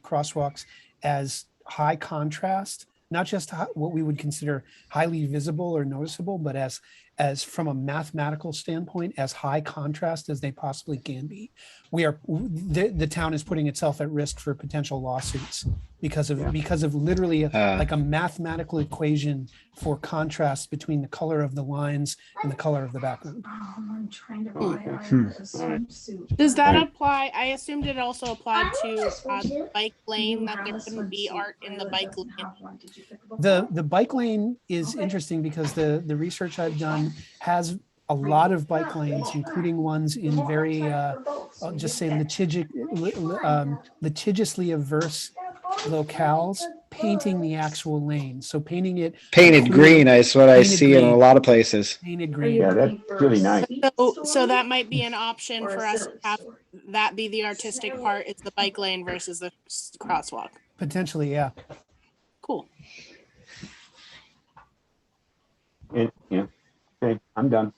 crosswalks as high contrast, not just what we would consider highly visible or noticeable, but as from a mathematical standpoint, as high contrast as they possibly can be. The town is putting itself at risk for potential lawsuits because of literally like a mathematical equation for contrast between the color of the lines and the color of the background. I'm trying to buy a swimsuit. Does that apply? I assumed it also applied to the bike lane, that there couldn't be art in the bike lane. The bike lane is interesting because the research I've done has a lot of bike lanes, including ones in very, I'll just say litigiously averse locales, painting the actual lane. So painting it Painted green is what I see in a lot of places. Painted green. Yeah, that's really nice. So that might be an option for us to have that be the artistic part. It's the bike lane versus the crosswalk. Potentially, yeah. Cool. Yeah. Okay, I'm done.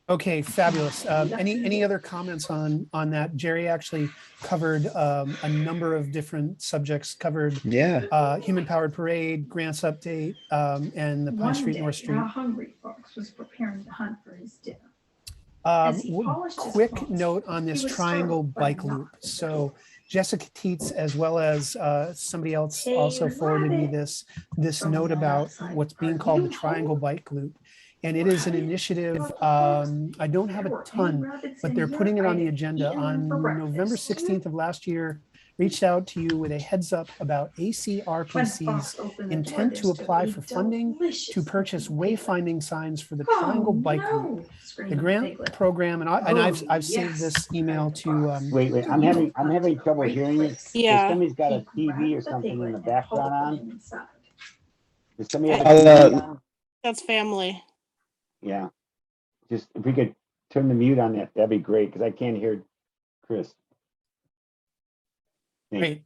Okay, fabulous. Any other comments on that? Jerry actually covered a number of different subjects, covered human powered parade, grants update, and the Pine Street, North Street. A hungry fox was preparing to hunt for his dinner. Quick note on this triangle bike loop. So Jessica Teets, as well as somebody else, also forwarded me this note about what's being called the triangle bike loop. And it is an initiative, I don't have a ton, but they're putting it on the agenda. On November 16th of last year, reached out to you with a heads up about ACRPC's intent to apply for funding to purchase wayfinding signs for the triangle bike loop. The grant program, and I've saved this email to. Wait, I'm having trouble hearing it. Yeah. Somebody's got a TV or something in the background on. Does somebody have a TV on? That's family. Yeah, just if we could turn the mute on that'd be great because I can't hear Chris. Great.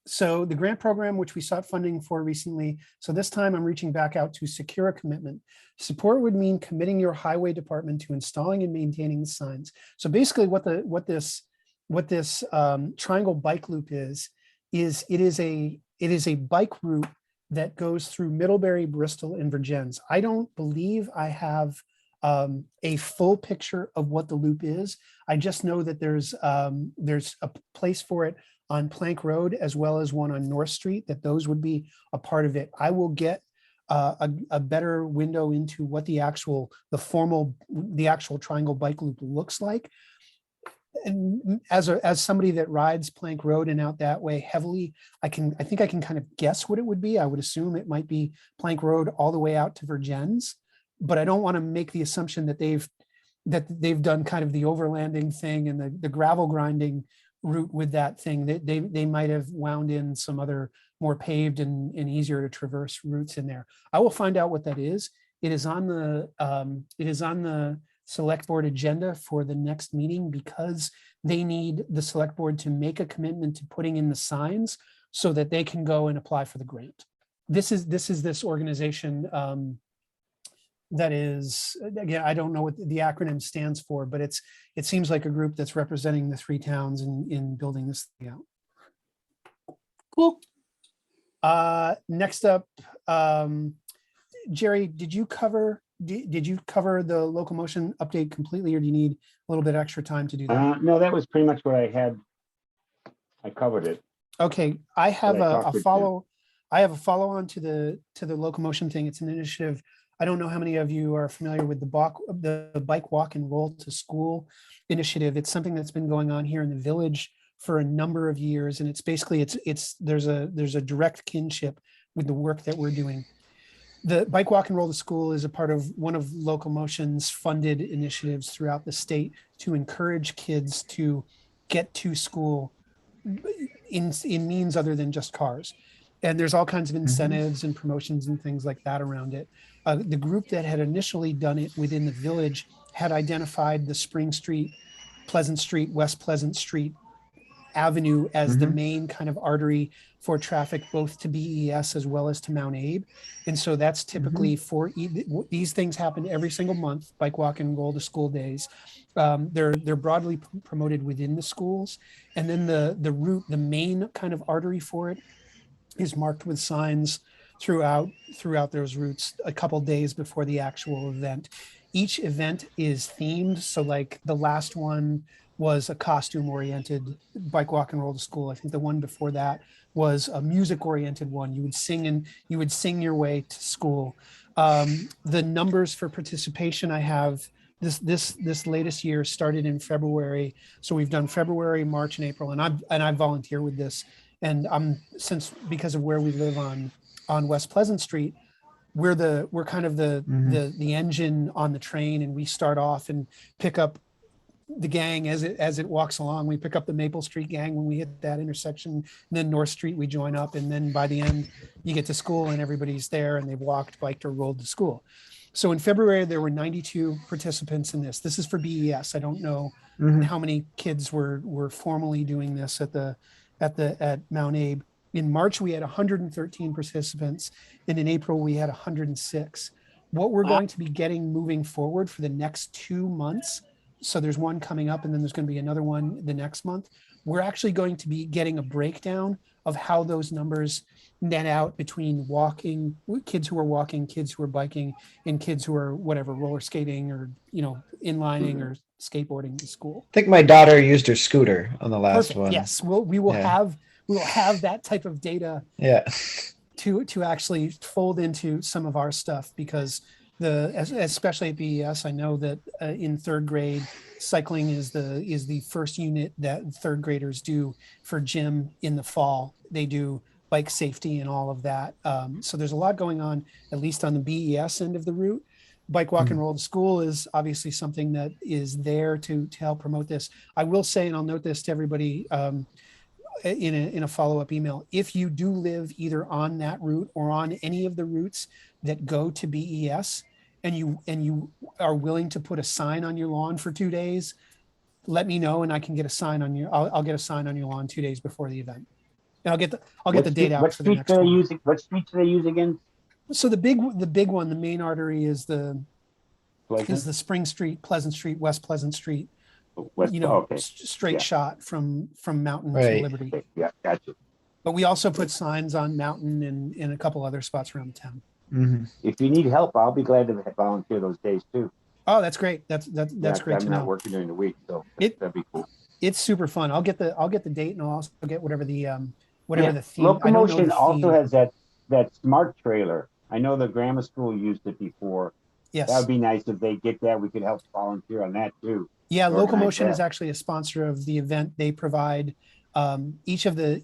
So the grant program, which we sought funding for recently, so this time I'm reaching back out to secure a commitment. Support would mean committing your highway department to installing and maintaining the signs. So basically what this triangle bike loop is it is a bike route that goes through Middlebury, Bristol, and Vergennes. I don't believe I have a full picture of what the loop is. I just know that there's a place for it on Plank Road as well as one on North Street, that those would be a part of it. I will get a better window into what the actual triangle bike loop looks like. And as somebody that rides Plank Road and out that way heavily, I think I can kind of guess what it would be. I would assume it might be Plank Road all the way out to Vergennes, but I don't want to make the assumption that they've done kind of the overlanding thing and the gravel grinding route with that thing. They might have wound in some other more paved and easier to traverse routes in there. I will find out what that is. It is on the select board agenda for the next meeting because they need the select board to make a commitment to putting in the signs so that they can go and apply for the grant. This is this organization that is, again, I don't know what the acronym stands for, but it seems like a group that's representing the 3 towns in building this thing out. Cool. Next up, Jerry, did you cover the locomotion update completely, or do you need a little bit extra time to do that? No, that was pretty much what I had. I covered it. Okay, I have But I a talked with follow. I have a follow on to the locomotion thing. It's an initiative. I don't know how many of you are familiar with the bike walk and roll to school initiative. It's something that's been going on here in the village for a number of years, and it's basically there's a direct kinship with the work that we're doing. The bike walk and roll to school is a part of one of Locomotion's funded initiatives throughout the state to encourage kids to get to school in means other than just cars. And there's all kinds of incentives and promotions and things like that around it. The group that had initially done it within the village had identified the Spring Street, Pleasant Street, West Pleasant Street Avenue as the main kind of artery for traffic, both to BES as well as to Mount Abe. And so that's typically for these things happen every single month, bike walk and roll to school days. They're broadly promoted within the schools. And then the route, the main kind of artery for it is marked with signs throughout those routes a couple days before the actual event. Each event is themed. So like the last one was a costume oriented bike walk and roll to school. I think the one before that was a music oriented one. You would sing your way to school. The numbers for participation I have this latest year started in February. So we've done February, March, and April, and I volunteer with this. And because of where we live on West Pleasant Street, we're kind of the engine on the train, and we start off and pick up the gang as it walks along. We pick up the Maple Street gang when we hit that intersection, and then North Street we join up, and then by the end you get to school and everybody's there and they've walked, biked, or rolled to school. So in February there were 92 participants in this. This is for BES. I don't know how many kids were formally doing this at Mount Abe. In March we had 113 participants, and in April we had 106. What we're going to be getting moving forward for the next 2 months, so there's one coming up and then there's going to be another one the next month, we're actually going to be getting a breakdown of how those numbers net out between kids who are walking, kids who are biking, and kids who are whatever, roller skating or inlining or skateboarding to school. I think my daughter used her scooter on the last one. Yes, we will have that type of data to actually fold into some of our stuff, because especially at BES, I know that in 3rd grade, cycling is the first unit that 3rd graders do for gym in the fall. They do bike safety and all of that. So there's a lot going on, at least on the BES end of the route. Bike walk and roll to school is obviously something that is there to help promote this. I will say, and I'll note this to everybody in a follow-up email, if you do live either on that route or on any of the routes that go to BES, and you are willing to put a sign on your lawn for 2 days, let me know, and I can get a sign on I'll get a sign on your lawn 2 days before the event, and I'll get the date out for the next one. What streets do they use again? So the big one, the main artery is the Spring Street, Pleasant Street, West Pleasant Street. Straight shot from Mountain to Liberty. Okay. Yeah, gotcha. But we also put signs on Mountain and in a couple other spots around the town. If you need help, I'll be glad to volunteer those days too. Oh, that's great. That's great to know. I'm not working during the week, so that'd be cool. It's super fun. I'll get the date, and I'll also get whatever the theme. Locomotion also has that smart trailer. I know the grammar school used it before. Yes, that would be nice if they get that. We could help volunteer on that too. Yeah, Locomotion is actually a sponsor of the event. They provide each of the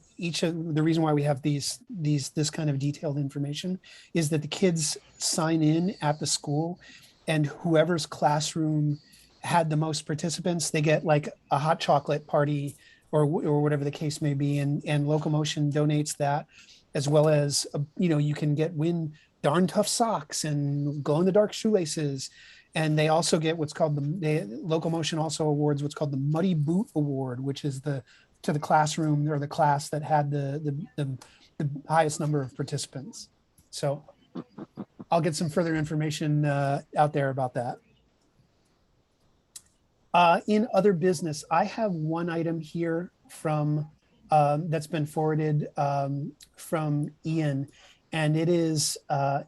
reason why we have this kind of detailed information is that the kids sign in at the school, and whoever's classroom had the most participants, they get like a hot chocolate party or whatever the case may be. And Locomotion donates that, as well as, you can win darn tough socks and glow in the dark shoelaces. And they also get what's called Locomotion also awards what's called the Muddy Boot Award, which is to the classroom or the class that had the highest number of participants. So I'll get some further information out there about that. In other business, I have one item here from that's been forwarded from Ian, and it is a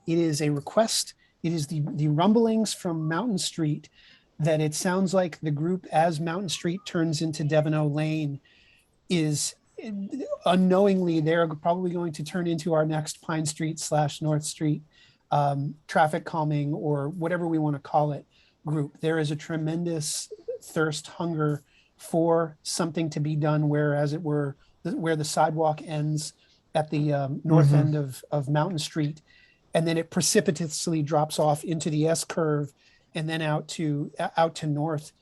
request. It is the rumblings from Mountain Street that it sounds like the group, as Mountain Street turns into Devon Lane, is unknowingly they're probably going to turn into our next Pine Street / North Street traffic calming, or whatever we want to call it, group. There is a tremendous hunger for something to be done where, as it were, where the sidewalk ends at the north end of Mountain Street, and then it precipitously drops off into the S curve and then out to north.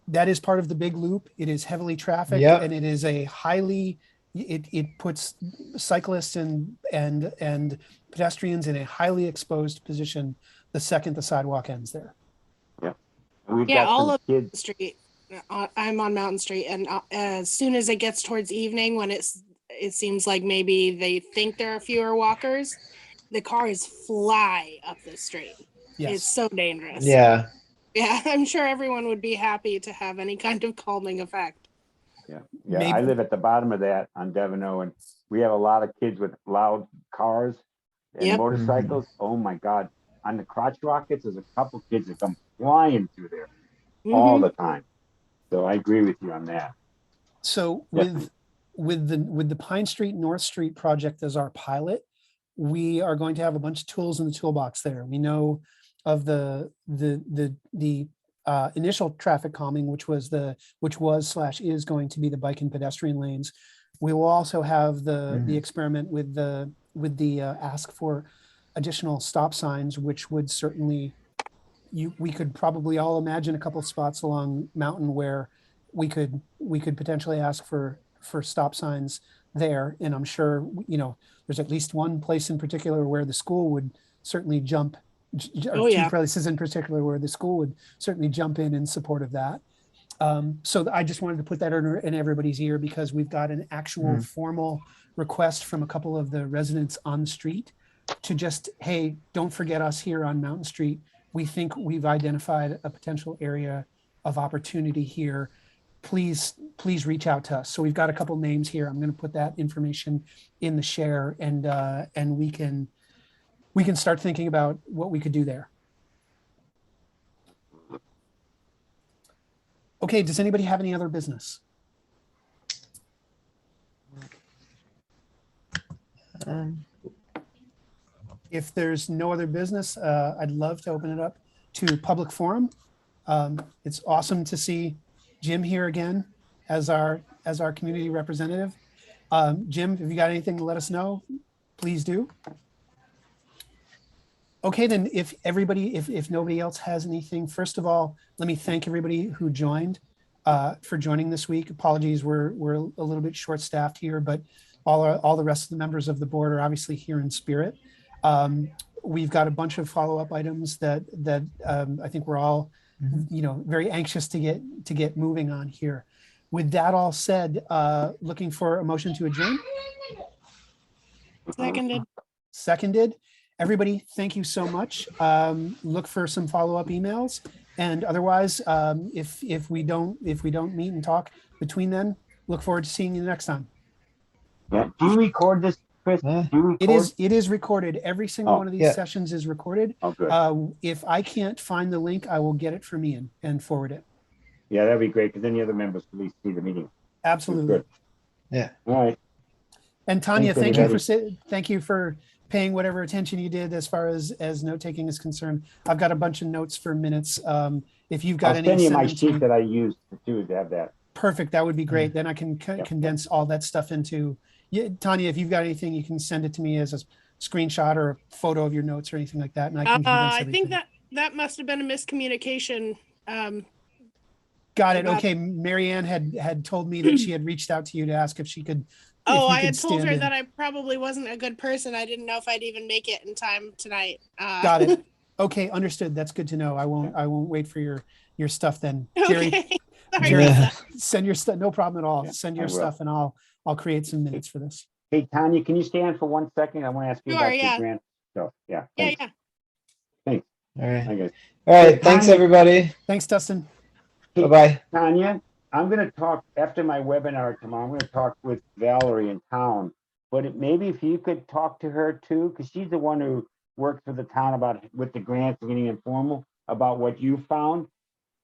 That is part of the big loop. It is heavily trafficked, and it is a highly, it puts cyclists and pedestrians in a highly exposed position the second the sidewalk ends there. Yeah, all of the street. I'm on Mountain Street, and as soon as it gets towards evening, when it seems like maybe they think there are fewer walkers, the cars fly up the street. Yes. It's so dangerous. Yeah. Yeah, I'm sure everyone would be happy to have any kind of calming effect. Yeah. Maybe. I live at the bottom of that on Devon, and we have a lot of kids with loud cars and motorcycles. Oh my God. On the crotch rockets, there's a couple kids that come flying through there all the time. So I agree with you on that. So with the Pine Street North Street project as our pilot, we are going to have a bunch of tools in the toolbox there. We know of the initial traffic calming, which was / is going to be the bike and pedestrian lanes. We will also have the experiment with the ask for additional stop signs, which would certainly, we could probably all imagine a couple of spots along Mountain where we could potentially ask for stop signs there. And I'm sure, there's at least one place in particular where the school would certainly jump, or two places in particular where the school would certainly jump in support of that. So I just wanted to put that in everybody's ear, because we've got an actual formal request from a couple of the residents on the street to just, hey, don't forget us here on Mountain Street. We think we've identified a potential area of opportunity here. Please reach out to us. So we've got a couple names here. I'm going to put that information in the share, and we can start thinking about what we could do there. Okay, does anybody have any other business? If there's no other business, I'd love to open it up to public forum. It's awesome to see Jim here again as our community representative. Jim, if you got anything to let us know, please do. Okay, then if nobody else has anything, first of all, let me thank everybody who joined for joining this week. Apologies, we're a little bit short-staffed here, but all the rest of the members of the board are obviously here in spirit. We've got a bunch of follow-up items that I think we're all very anxious to get moving on here. With that all said, looking for a motion to adjourn. Seconded. Everybody, thank you so much. Look for some follow-up emails, and otherwise, if we don't meet and talk between then, look forward to seeing you next time. Yeah. Do you record this, Chris? It is recorded. Every single one of these sessions is recorded. Oh, good. If I can't find the link, I will get it from Ian and forward it. Yeah, that'd be great, because then the other members can at least see the meeting. Absolutely. Good. Yeah. All right. And Tanya, Thanks, thank you for paying whatever attention you did as far as note taking is concerned. I've got a bunch of notes for minutes. If you've got I'll send you my send them to sheet that I used to have that. Perfect. That would be great. Then I can condense all that stuff into. Tanya, if you've got anything, you can send it to me as a screenshot or a photo of your notes or anything like that, and I can condense everything. I think that must have been a miscommunication. Got it. About- Okay. Marianne had told me that she had reached out to you to ask if she could. Oh, if you I could had told stand her in. that I probably wasn't a good person. I didn't know if I'd even make it in time tonight. Got it. Okay, understood. That's good to know. I won't wait for your stuff then. Jerry, Okay. Sorry Jerry, about that. send your stuff. No problem at all. Yeah, Send I your will. stuff and I'll create some minutes for this. Hey, Tanya, can you stand for 1 second? I want to ask you Sure, about yeah. the grant stuff. Yeah. Yeah, Thanks. yeah. Thanks. All right. I guess. All right. Thanks, Tanya- everybody. Thanks, Dustin. Hey, Bye-bye. Tanya, I'm going to talk after my webinar tomorrow. I'm going to talk with Valerie in town. But maybe if you could talk to her too, because she's the one who worked for the town with the grants and getting informal about what you found.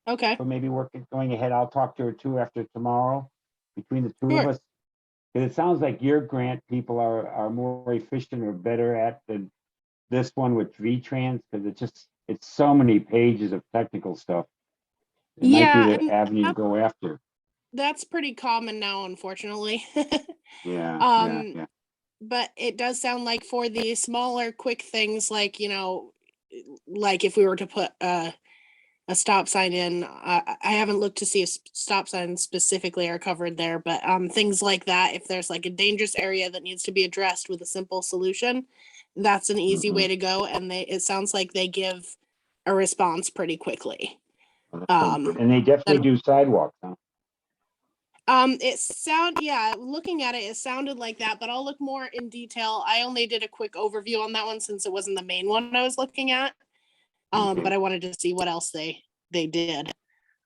Okay. So maybe going ahead. I'll talk to her too after tomorrow between the two of Sure. us. Because it sounds like your grant people are more efficient or better at than this one with VTrans, because it's so many pages of technical stuff. It might be Yeah, the and avenue to go after. that's pretty common now, unfortunately. Yeah, Um, yeah. but it does sound like for the smaller, quick things, like, like if we were to put a stop sign in, I haven't looked to see if stop signs specifically are covered there, but things like that, if there's like a dangerous area that needs to be addressed with a simple solution, that's an easy way to go. And it sounds like they give a response pretty quickly. And they definitely do sidewalks, huh? Looking at it, it sounded like that, but I'll look more in detail. I only did a quick overview on that one since it wasn't the main one I was looking at. Okay. But I wanted to see what else they did.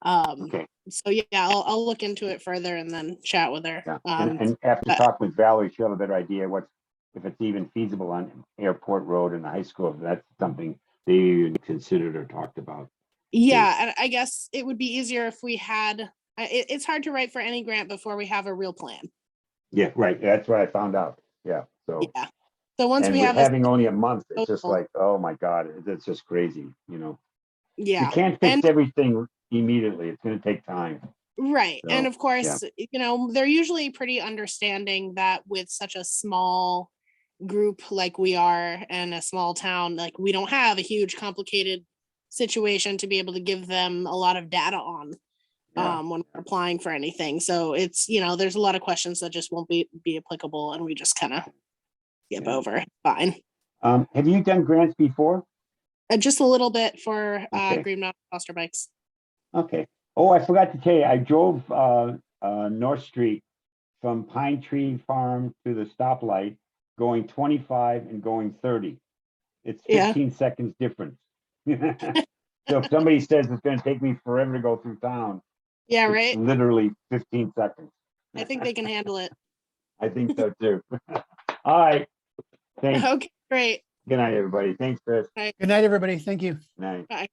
Okay. So yeah, I'll look into it further and then chat with her. Yeah. And after but- talking with Valerie, she'll have a better idea if it's even feasible on Airport Road and the high school. If that's something they even considered or talked about. Yeah, and I guess it would be easier if we had. It's hard to write for any grant before we have a real plan. Yeah, right. That's what I found out. Yeah. So. Yeah. So once And we with have having only a month, it's just total- like, oh my God, it's just crazy. yeah, You can't fix and everything immediately. It's going to take time. right, and So, of course, they're usually pretty understanding that with such a small group like we are and a small town, like we don't have a huge complicated situation to be able to give them a lot of data on. Yeah. When we're applying for anything. So it's, there's a lot of questions that just won't be applicable and we just kind of skip Yeah. over. Fine. Have you done grants before? Just a little bit for Okay. Green Mountain Foster Bikes. Okay. Oh, I forgot to tell you, I drove North Street from Pine Tree Farm to the stoplight, going 25 and going 30. It's Yeah. 15 seconds difference. So if somebody says it's going to take me forever to go through town, Yeah, it's right. literally 15 seconds. I think they can handle it. I think so too. All right. Thanks. Okay, great. Good night, everybody. Thanks, Chris. Good night, everybody. Thank you. Good night. Bye.